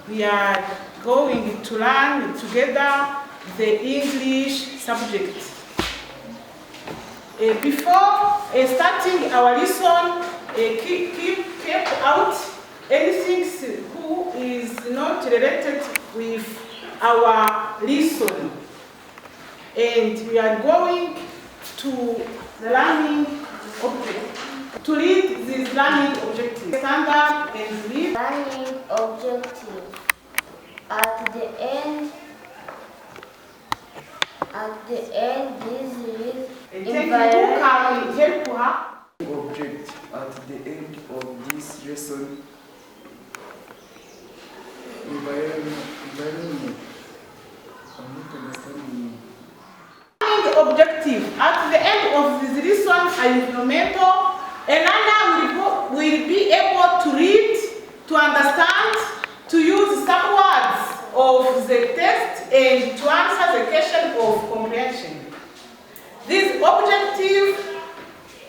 we are going to learn together the English subject. Before starting our lesson, keep out anything who is not related with our lesson. And we are going to the learning object. To read these learning objectives. Stand up and read. Learning objective. At the end, this is environment. Object at the end of this lesson. Environment. I'm not understanding. Learning objective. At the end of this lesson, environmental. A learner will be able to read, to understand, to use some words of the text, and to answer the question of comprehension. This objective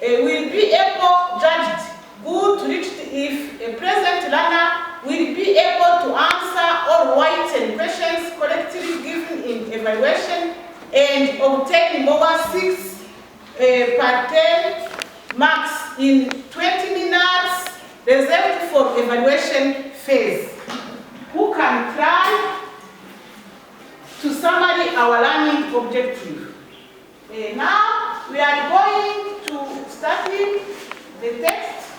will be able judged good to reach if a present learner will be able to answer all written questions correctly given in evaluation and obtain more 6 per 10 marks in 20 minutes reserved for evaluation phase. Who can try to summary our learning objective? Now we are going to study the text.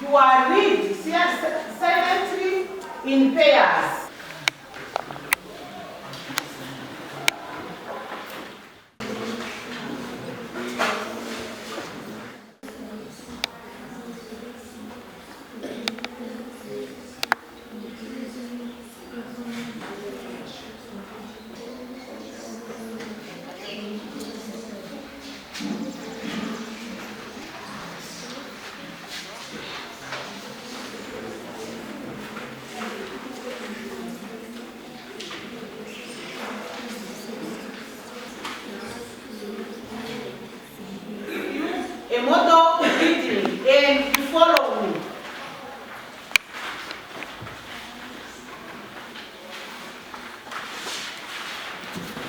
You are read silently in pairs. A model reading and follow me.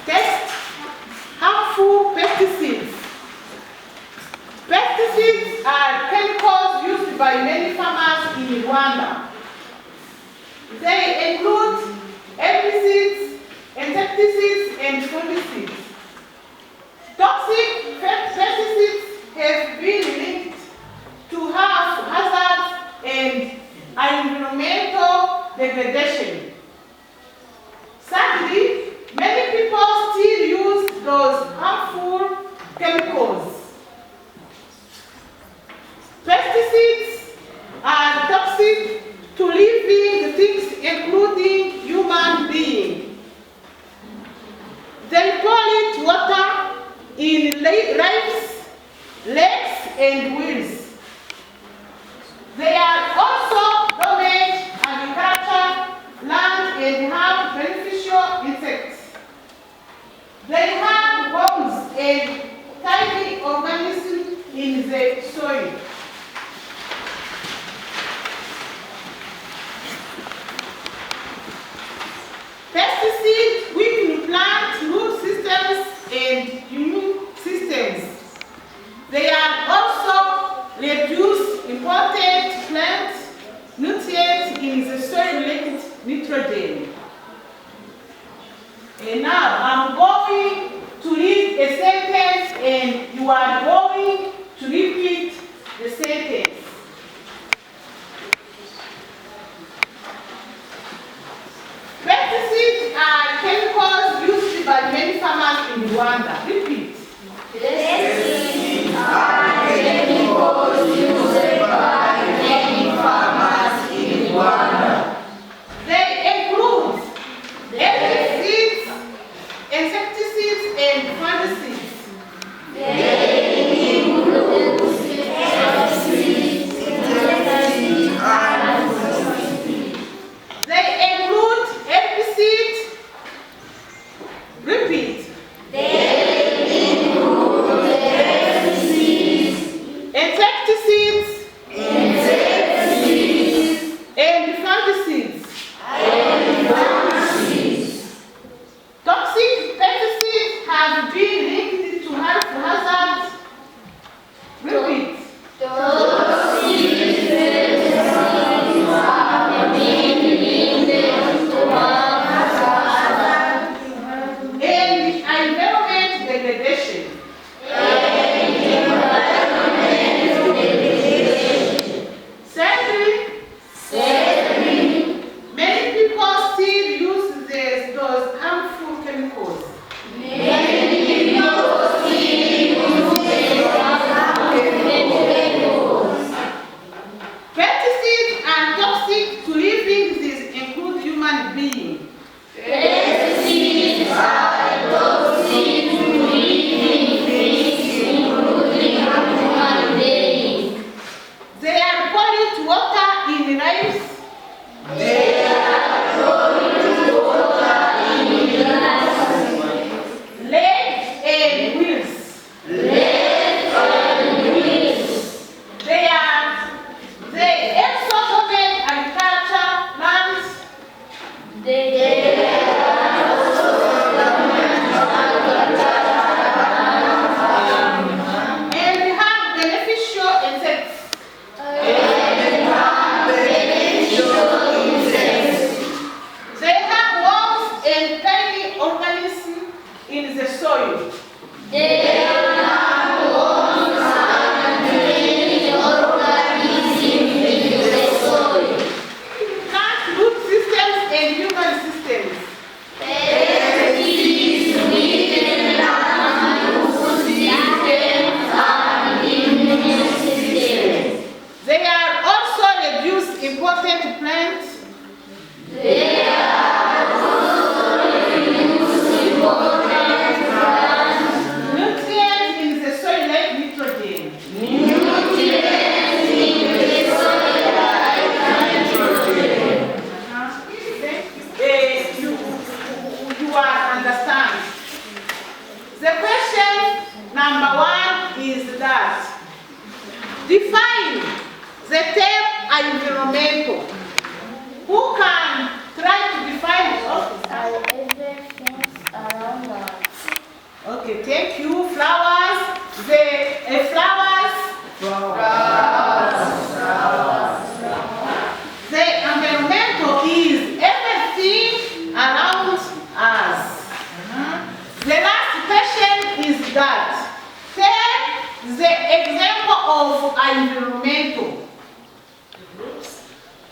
Text harmful pesticides. Pesticides are chemicals used by many farmers in Rwanda. They include herbicides, insecticides, and fungicides. Toxic pesticides have been linked to health hazards and environmental degradation. Sadly, many people still use those harmful chemicals. Pesticides are toxic to living things, including human beings. They pollute water in rivers, lakes, and wells. They are also damage agriculture, land, and have beneficial insects. They have worms and tiny organisms in the soil. Pesticides weaken plant root systems and immune systems. They are also reduce important plant nutrients in the soil-related nitrogen. And now I'm going to read a sentence and you are going to repeat the sentence. Pesticides are chemicals used by many farmers in Rwanda. Repeat. Pesticides are chemicals used by many farmers in Rwanda. They include herbicides, insecticides, and fungicides. They include herbicides, insecticides, and fungicides. They include herbicides. Repeat. They environmental. Who can try to define it? Everything around us. Okay, thank you. Flowers. The flowers. The environmental is everything around us. The last question is that. Take the example of environmental.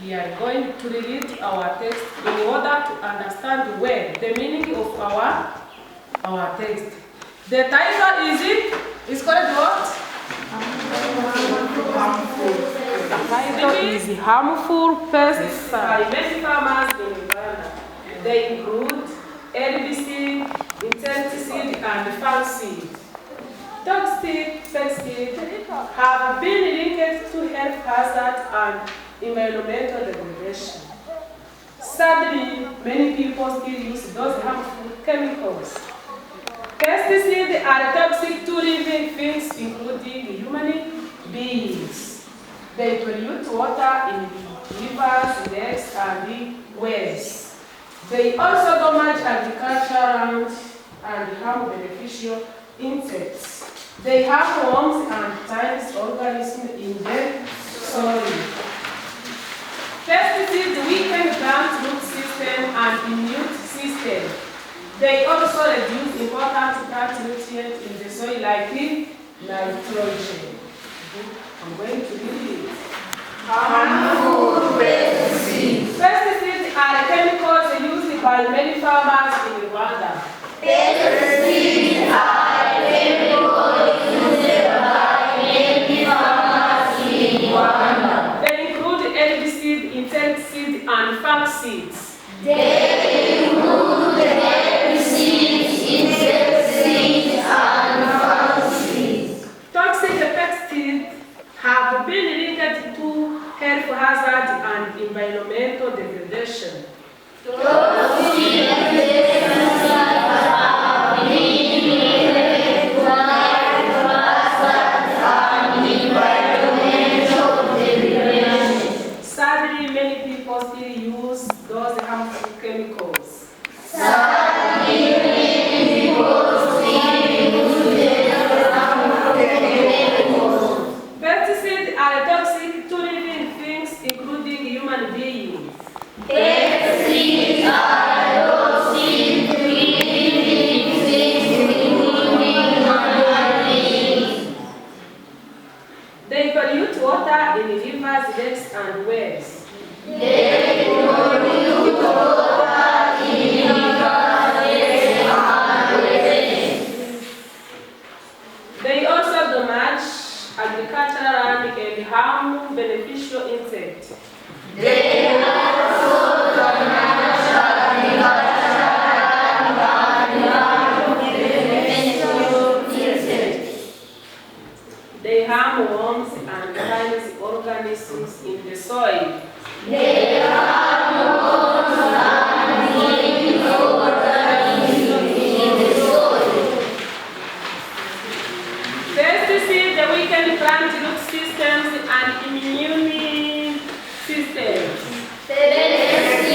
We are going to read our text in order to understand well the meaning of our text. The title is called what? The title is Harmful Pests by many farmers in Rwanda. They include herbicide, insecticide, and fungicide. Toxic pesticides have been linked to health hazards and environmental degradation. Sadly, many people still use those harmful chemicals. Pesticides are toxic to living things, including human beings. They pollute water in rivers, lakes, and wells. They also damage agricultural land and harm beneficial insects. They have worms and tiny organisms in their soil. Pesticides weaken plant root system and immune system. They also reduce important plant nutrients in the soil like nitrogen. I'm going to read it. Harmful pesticides. Pesticides are chemicals used by many farmers in Rwanda. Pesticides are chemicals used by many farmers in Rwanda. They include herbicide, insecticide, and fungicides. They include herbicides, insecticides, and fungicides. Toxic pesticides have been linked to health hazard and environmental degradation. Toxic pesticides have been linked to health hazard and environmental degradation. Sadly, many people still use those harmful chemicals. Sadly, many people still use those harmful chemicals. Pesticides are toxic to living things, including human beings. Pesticides are toxic to living things, including human beings. They pollute water in rivers, lakes, and wells. They pollute water in rivers, lakes, and wells. They also damage agricultural land and harm beneficial insects. They also damage agricultural land and harm beneficial insects. They harm worms and tiny organisms in the soil. They harm worms and tiny organisms in the soil. Pesticides weaken plant root systems and immune systems. Pesticides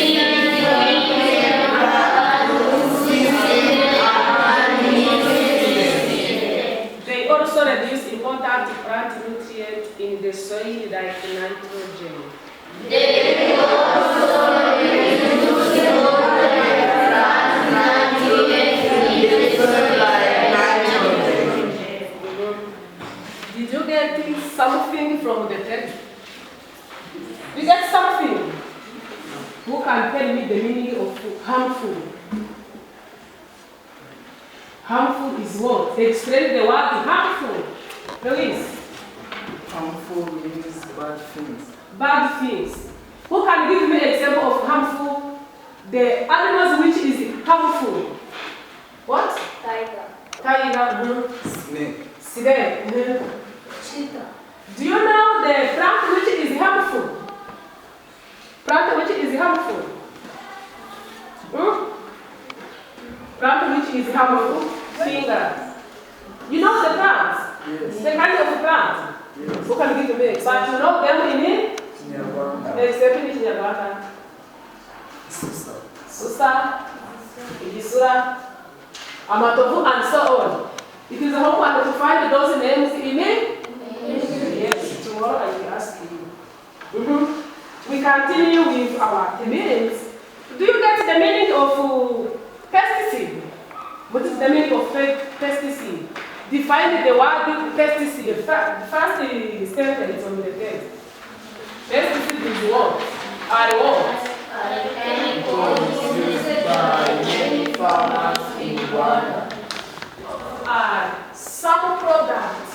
weaken plant root systems and immune systems. They also reduce important plant nutrients in the soil like nitrogen. They also reduce important plant nutrients in the soil like nitrogen. Did you get something from the text? You get something? Who can tell me the meaning of harmful? Harmful is what? Explain the word harmful. Please. Harmful means bad things. Bad things. Who can give me an example of harmful? The animals which is harmful. What? Tiger. Tiger. Snake. Snake. Cheetah. Do you know the plant which is harmful? Plant which is harmful. Plant which is harmful. Finger. You know the plants? Yes. The kind of plant. Yes. Who can give me? But you know them in it? Rwanda. except in Kinyarwanda. Susa, Igisura, Amatovu, and so on. It is a homework to find those names in it. Yes, tomorrow I will ask you. We continue with our meanings. Do you get the meaning of pesticide? What is the meaning of pesticide? Define the word pesticide. The first sentence on the text. Pesticide is what? Are what? Chemicals used by many farmers in Rwanda. Are some products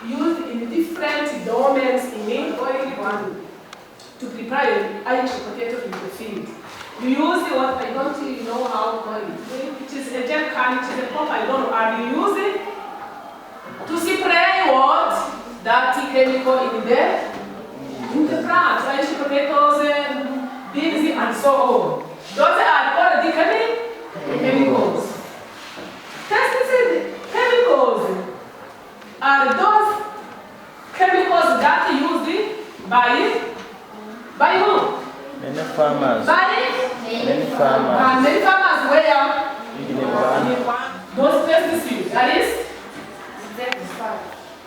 used in different domains in Rwanda to prepare Irish potato in the field. You use what I don't really know how to call it. It is a gel can, it is a pump, I don't know. And you use it to spray what? That chemical in the plants, Irish potatoes, beans, and so on. Those are called the chemicals. Pesticide chemicals are those chemicals that are used by who? Many farmers. By Many farmers. and many farmers where? In Rwanda. Those pesticides, that is?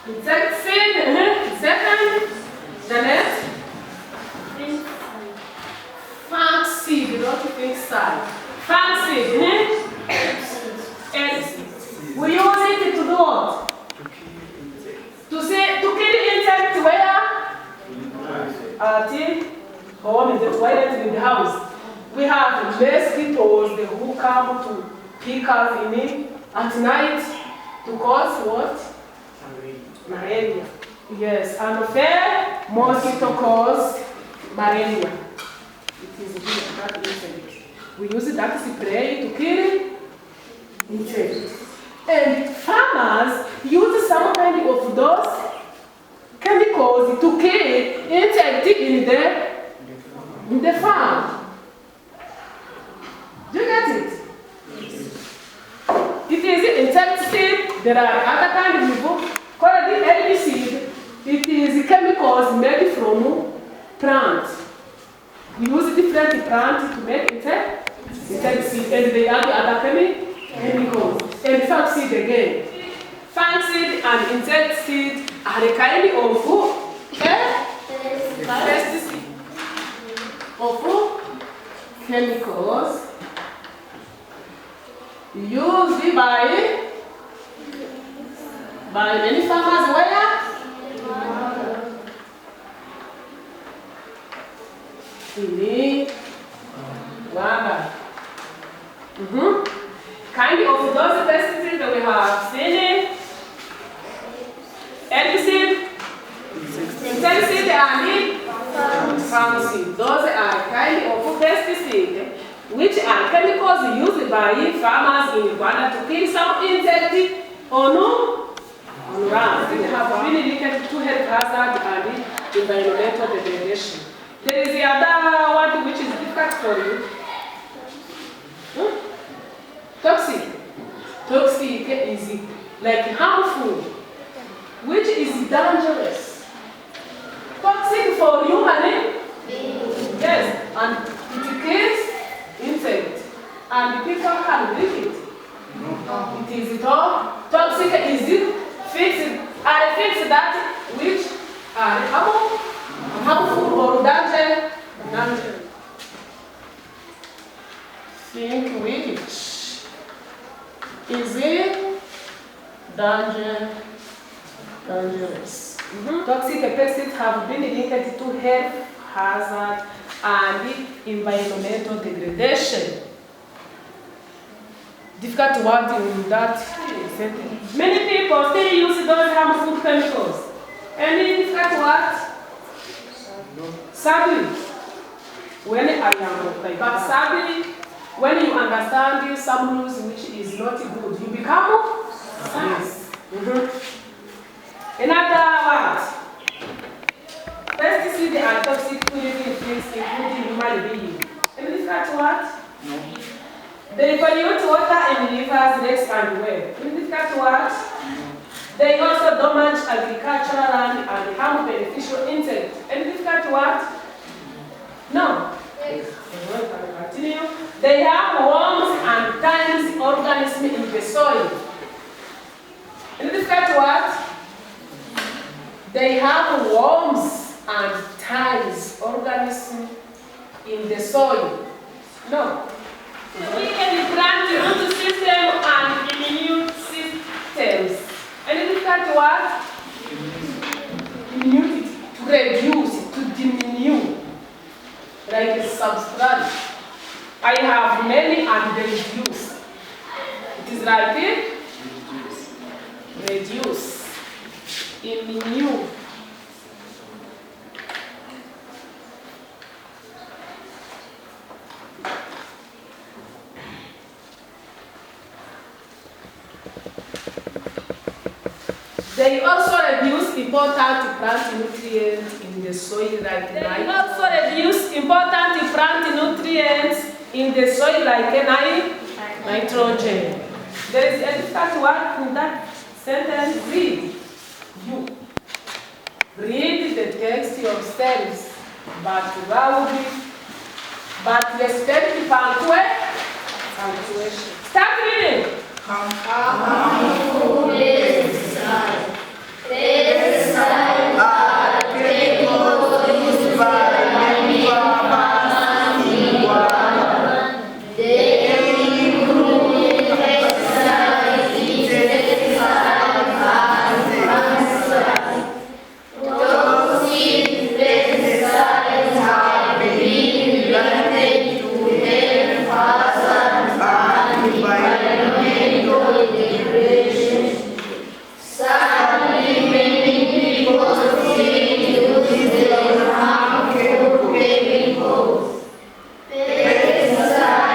Insecticide. Second, the next? Fungicide, don't think side. Fungicide. And we use it to do what? To kill insects where? Home in the toilet in the house. We have mosquitoes who come to pick us in it at night to cause what? Malaria. Yes, and fair mosquito cause malaria. It is that insect. We use it as spray to kill insects. And farmers use some kind of those chemicals to kill insects in the farm. Do you get it? It is insecticide. There are other kinds of book called the herbicide. It is chemicals made from plants. We use different plants to make insecticide, and they add other chemicals. And fungicide again. Fungicide and insecticide are a kind of pesticide of chemicals used by many farmers where? In Rwanda. Kind of those pesticides that we have seen, herbicide, insecticide, and fungicide. Those are kind of pesticides which are chemicals used by farmers in Rwanda to kill some insects on land. They have been linked to health hazard and environmental degradation. There is the other one which is difficult for you. Toxic. Toxic is like harmful, which is dangerous. Toxic for human yes, and it kills insects, and people can drink it. It is toxic is fixed that which are harmful or dangerous. Think which is it dangerous. Toxic pesticides have been linked to health hazard and environmental degradation. Difficult word in that sentence. Many people still use those harmful chemicals. Any difficult word? Sadly, when I am like, but sadly, when you understand some rules which is not good, you become yes. Another word. Pesticides are toxic to living things, including human beings. Any difficult word? No. They pollute water in rivers, lakes, and wells. Any difficult word? They also damage agricultural land and harm beneficial insects. Any difficult word? Continue. They have worms and tiny organisms in the soil. And look at what? They have worms and tiny organisms in the soil. No. We can plant the root system and immune systems. And look at what? Immunity. To reduce, to diminish. Like a substance. I have many and they reduce. It is like it? Reduce. Immune. They also reduce important plant nutrients in the soil like nitrogen. They also reduce important plant nutrients in the soil like nitrogen. There is a difficult word in that sentence. Read. You. Read the text yourselves, but loudly, but respect the punctuation. Start reading. Harmful pesticides. Pesticides are chemicals used by many farmers in Rwanda. They include pesticides, insecticides, and fungicides. Toxic pesticides have been related to health hazards and environmental degradation. Sadly, many people still use them harmful chemicals. Pesticides are toxic,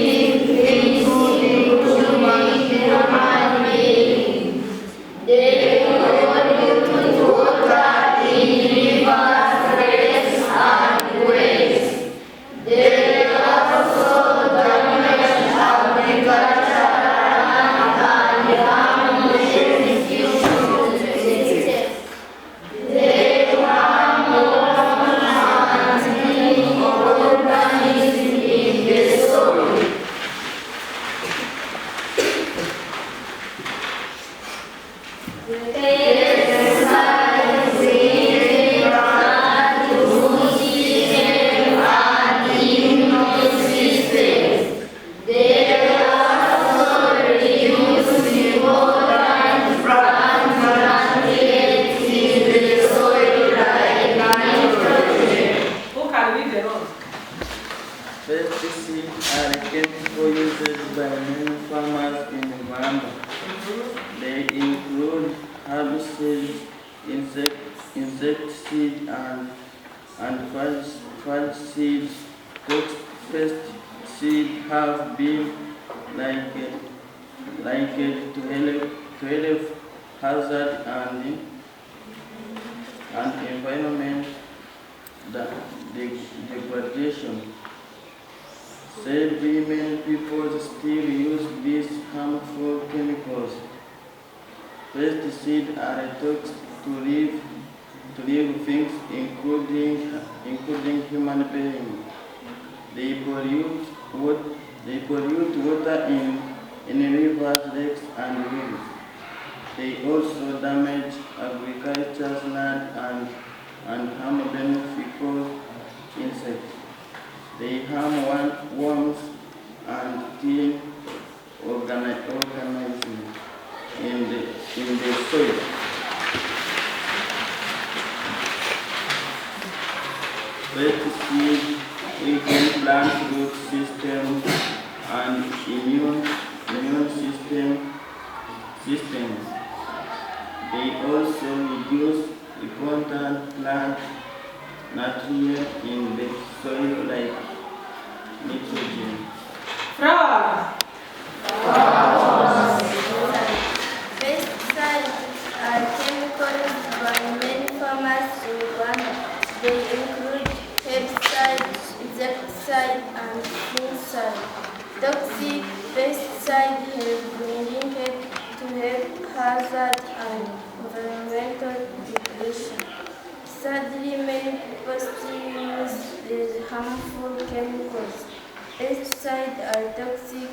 including human beings. They pollute water in rivers, lakes, and waves. They also damage agriculture and harm future systems. They harm worms and organisms in the soil. Pesticides impact root system and immune system. They also reduce important plant nutrients in the soil like nitrogen. Who can read the road? Pesticides are chemicals used by many farmers in Rwanda. They include herbicides, insecticides, and fungicides. Pesticides have been likened to health hazard and environment degradation. Sadly, many people still use these harmful chemicals. Pesticides are toxic to living things, including human beings. They pollute water in rivers, lakes, and waves. They also damage agriculture's land and harm beneficial insects. They harm worms and tiny organisms in the soil. Pesticides weaken plant root system and immune systems. They also reduce important plant nutrients in the soil like nitrogen. Pesticides are chemicals by many farmers in Rwanda. They include herbicides, insecticides, and fungicides. Toxic pesticides have been linked to health hazards and environmental degradation. Sadly, many people still use these harmful chemicals. Pesticides are toxic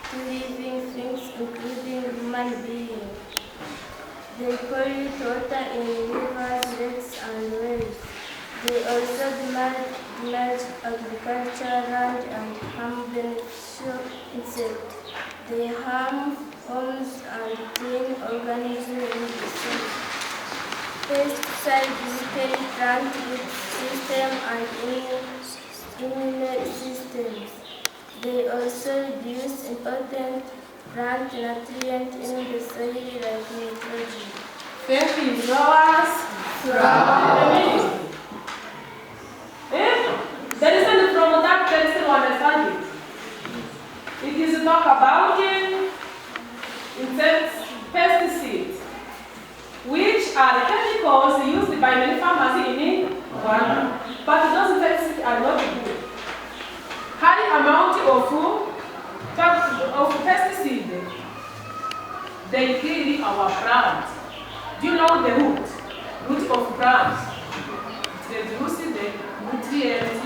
to living things, including human beings. They pollute water in rivers, lakes, and wells. They also damage agricultural land and harm beneficial insects. They harm homes and clean organisms in the soil. Pesticides weaken plant root system and immune systems. They also reduce important plant nutrients in the soil like nitrogen. Thank you, Florence. There is a from that person who understand it. It is to talk about insects, pesticides, which are chemicals used by many farmers in Rwanda. But those pesticides are not good. High amount of pesticides, they kill our plants. Do you know the root of plants? It reduces the nutrients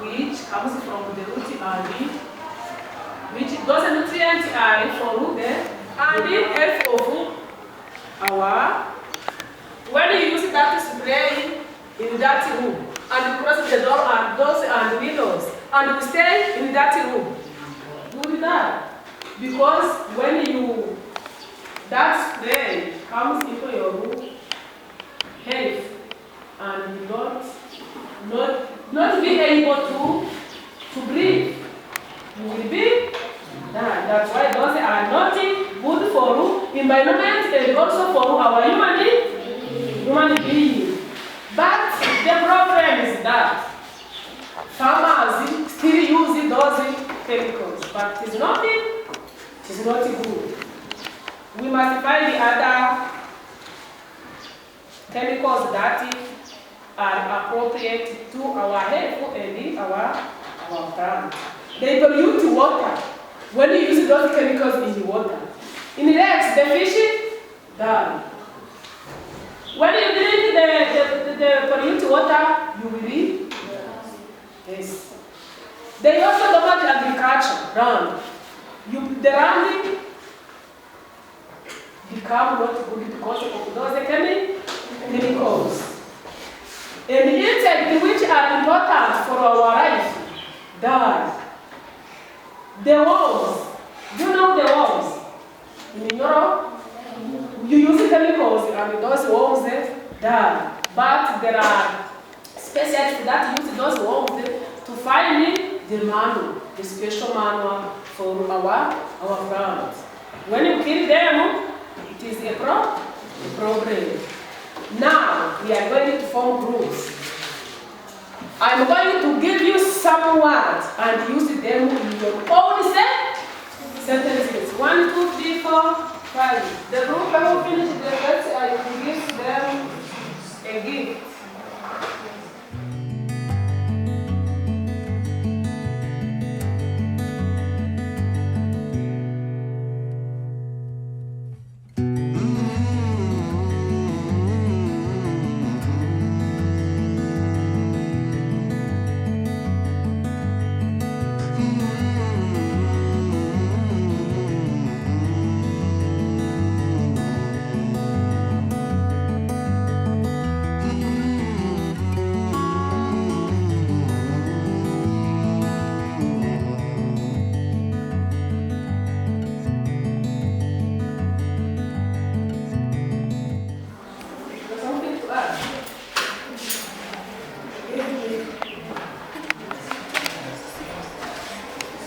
which comes from the root and which those nutrients are for root and the help of our. When you use that spray in that room and close the door and doors and windows and we stay in that room, do that because when that spray comes into your room, health and not be able to breathe. You will be done. That's why those are not good for environment and also for our human being. But the problem is that farmers still use those chemicals, but it is not good. We must find the other chemicals that are appropriate to our health and our plant. They pollute water. When you use those chemicals in the water, in the lakes, the fish die. When you drink the polluted water, you will eat. Yes. They also damage agriculture land. The land become not good because of those chemicals. And insects which are important for our life die. The worms. Do you know the worms? In Europe, you use chemicals and those worms die. But there are specialists that use those worms to find the manual, the special manual for our plants. When you kill them, it is a problem. Now, we are going to form groups. I'm going to give you some words and use them in your own sentences. 1, 2, 3, 4, 5. The group who finish the words, I will give them a gift.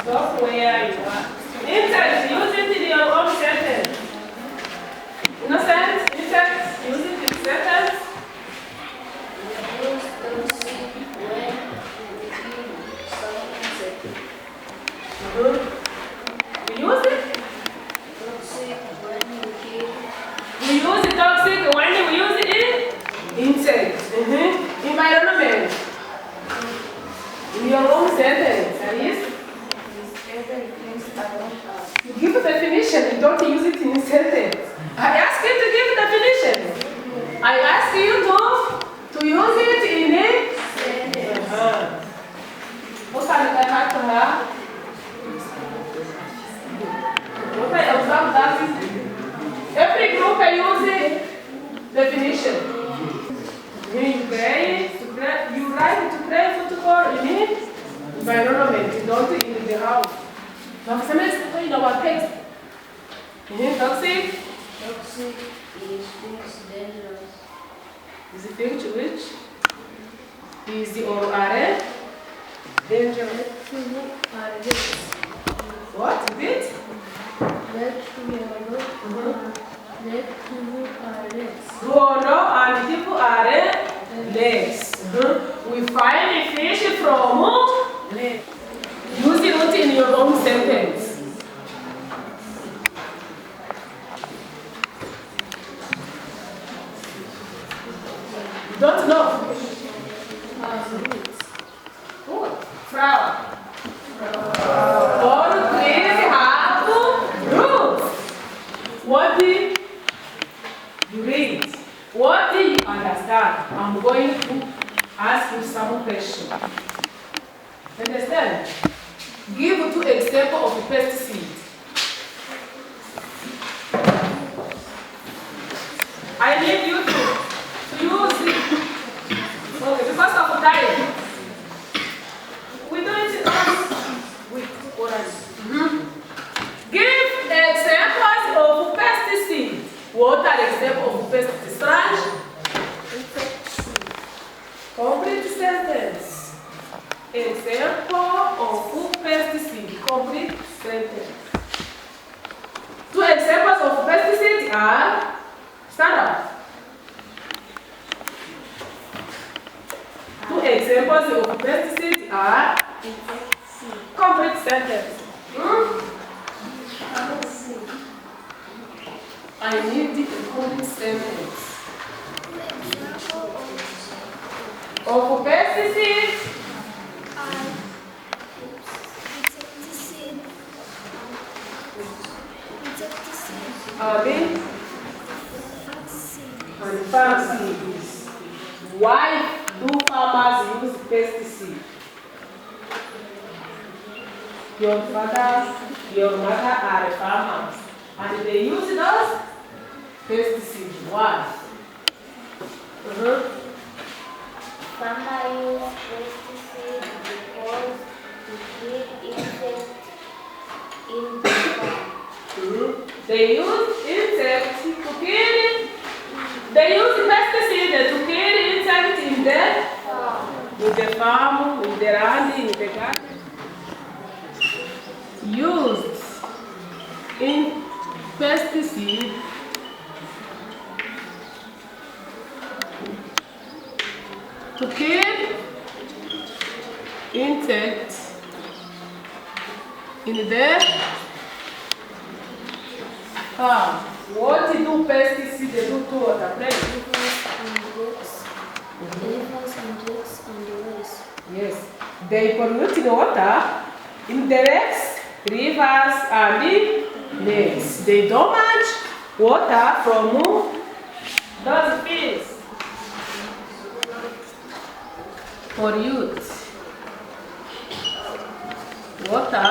Stop where you are. Insect, use it in your own sentence. Innocent, insect, use it in sentence. Good. We use it? We use it toxic when we use it in insect. Environment. In your own sentence, yes? You give a definition, you don't use it in a sentence. I ask you to give a definition. I ask you to use toxic? Toxic is things dangerous. Is it things which? Is or are dangerous? What is it? Rwanda and people are legs. We find a fish from legs. Use it in your own sentence. Don't know. Good. Flower. All trees have roots. What do you read? What do you understand? I'm going to ask you some questions. Understand? Give 2 examples of pesticide. I need you to use it. Okay, because of time. We don't with orange. Give examples of pesticide. What are examples of pesticide? Complete sentence. Example of pesticide. Complete sentence. 2 examples of pesticide are stand up. 2 examples of pesticide are complete sentence. I need the complete sentence. Of pesticide. And fancies. Why do farmers use pesticide? Your father, your mother are farmers, and they use those pesticides. Why? Farmers use pesticides because to kill insects in the farm. They use insects to kill. They use pesticides to kill insects in the farm, in the land, in the garden. Used in pesticide to kill insects in the farm. What do pesticides do to water? Rivers and lakes and rivers. Yes, they pollute the water in the lakes, rivers, and the lakes. They damage water from those fields. Pollute water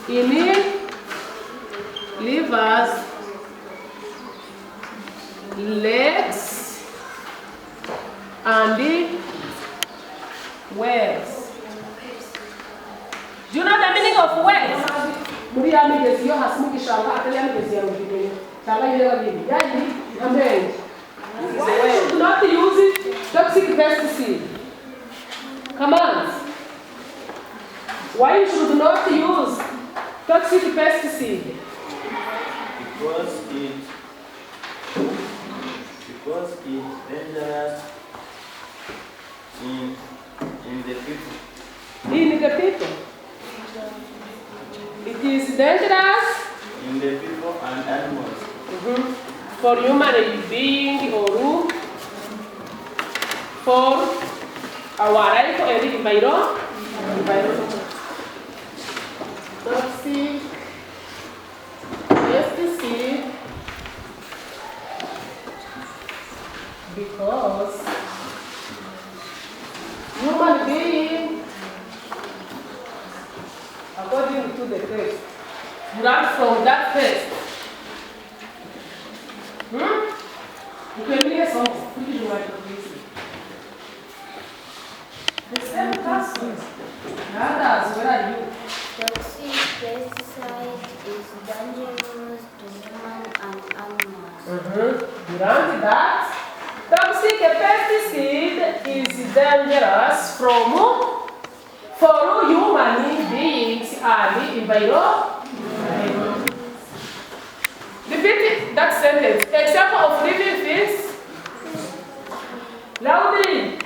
in rivers, lakes, and the wells. Do you know the meaning of wells? Why you should not use toxic pesticide? Come on. Why you should not use toxic pesticide? Because it's dangerous in the people. In the people. It is dangerous In the people and animals. For human being or for our life and environment. Toxic pesticide because human being, according to the text, learn from that text. You can hear some speaking like this. The same person. Others, where are you? Toxic pesticide is dangerous dangerous for human beings and environment. Repeat that sentence. Example of living things. Loudly.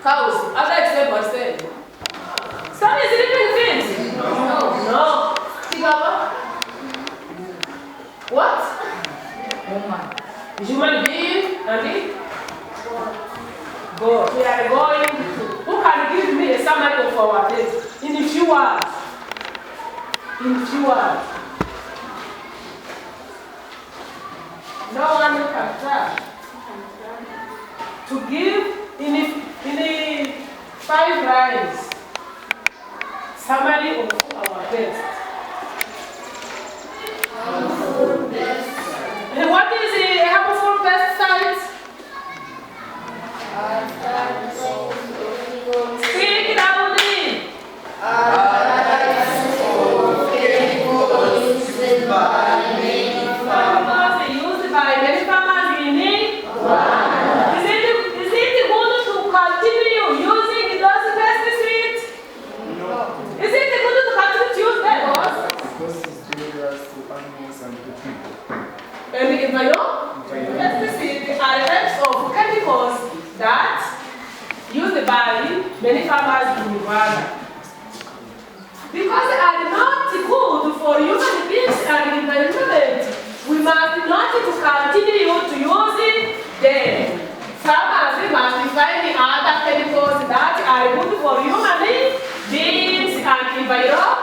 Cows. Other example say. Sun is living things. No. Tigaba. What? Human being and God. We are going to. Who can give me a summary of our days? In a few words. In few words. No one can try. To give in 5 lines summary of our best. And what is a harmful pesticide? Speak loudly. Used by many farmers in Rwanda. Is it good to continue using those pesticides? No. Is it good to continue to use them? Because it's dangerous to animals and to people. And if I know, pesticides are types of chemicals that used by many farmers in Rwanda. Because they are not good for human beings and environment, we must not continue to use them. Farmers must find other chemicals that are good for human beings and environment.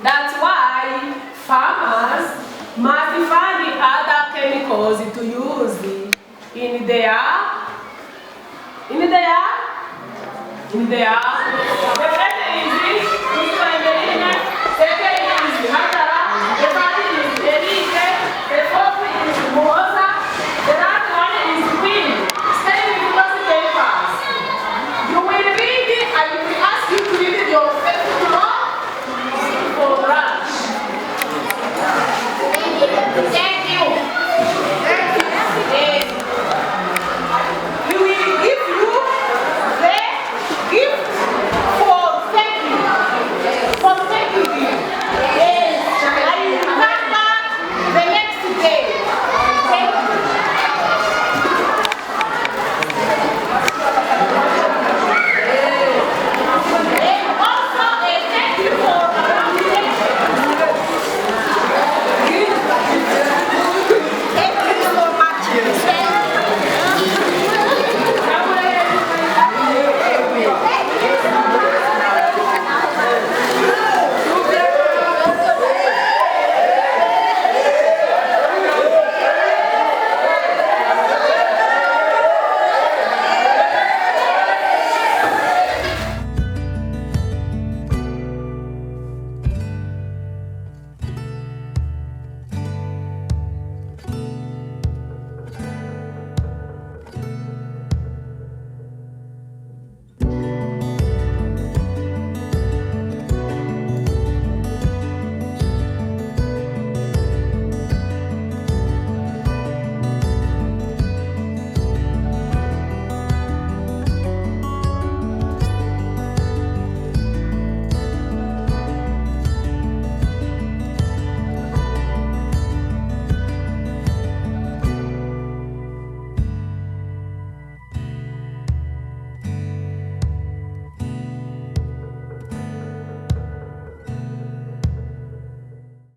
That's why farmers must find other chemicals to use in their